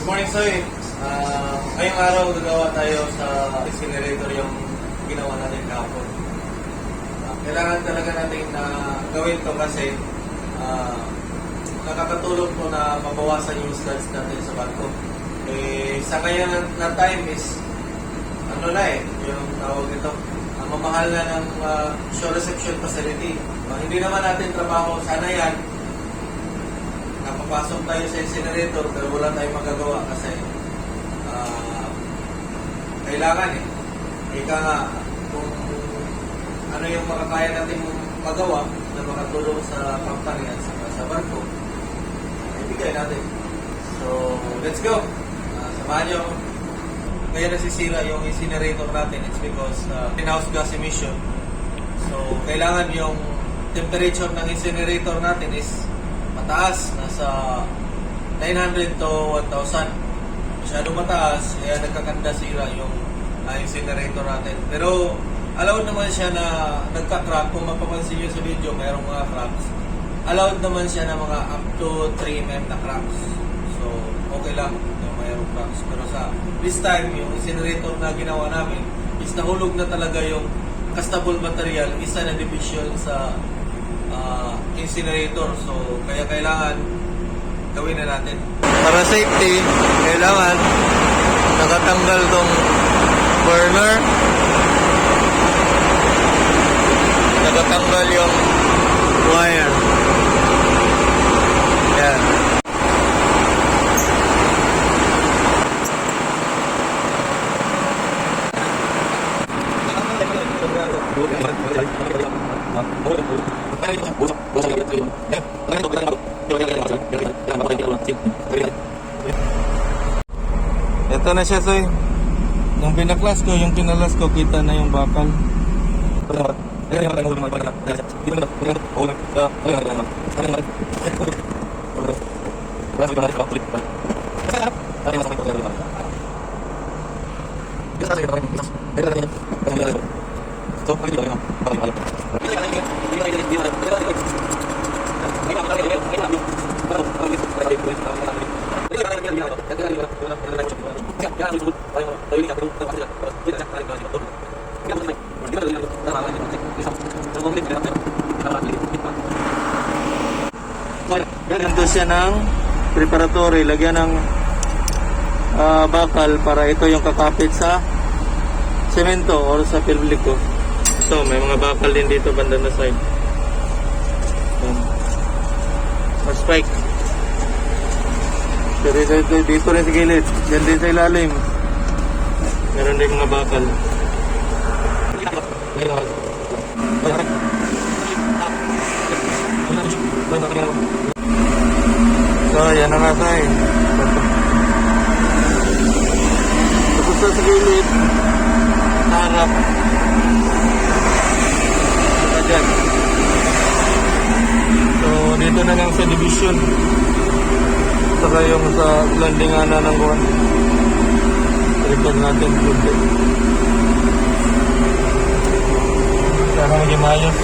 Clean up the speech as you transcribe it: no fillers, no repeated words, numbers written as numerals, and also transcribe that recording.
Good morning, Soy. Ngayong araw, gagawa tayo sa incinerator yung ginawa natin kahapon. Kailangan talaga natin na gawin to kasi nakakatulong to na mabawasan yung sludge natin sa barko. Sa ngayon na time is, yung tawag ito, mamahal na ng shore reception facility. Hindi naman natin trabaho, sana yan, napapasok tayo sa incinerator pero wala tayong magagawa kasi kailangan ika nga kung ano yung makakaya natin magawa na makatulong sa company at sa barko, ibigay natin. So, let's go! Samahan nyo. Kaya nasisira yung incinerator natin, it's because greenhouse gas emission. So, kailangan yung temperature ng incinerator natin is mataas, nasa 900 to 1,000. Masyadong mataas, kaya nagkakanda sira yung incinerator natin. Pero allowed naman siya na nagka-crack. Kung mapapansin nyo sa video, mayroong mga cracks. Allowed naman siya na mga up to 3 mm na cracks. So, okay lang na mayroong cracks. Pero this time, yung incinerator na ginawa namin is nahulog na talaga yung castable material, isa na division sa incinerator. So, kaya kailangan gawin na natin. Para safety, kailangan nakatanggal tong burner, nakatanggal yung wire. Yan. Ito na siya, Soy. Nung pinaklas ko, yung kinalas ko, kita na yung bakal. Ganito siya ng preparatory, lagyan ng bakal para ito yung kakapit sa semento or sa pilbliko. Ito, may mga bakal din dito banda na side. Mas spike. Pero dito rin sa gilid, dyan din sa ilalim. Meron din mga bakal. So, yan na nga, Tay. Tapos sa gilid, sa harap. Saka dyan. So, dito na lang sa division. Saka yung sa landingana ng buwan. Record natin. Sana maging maayos.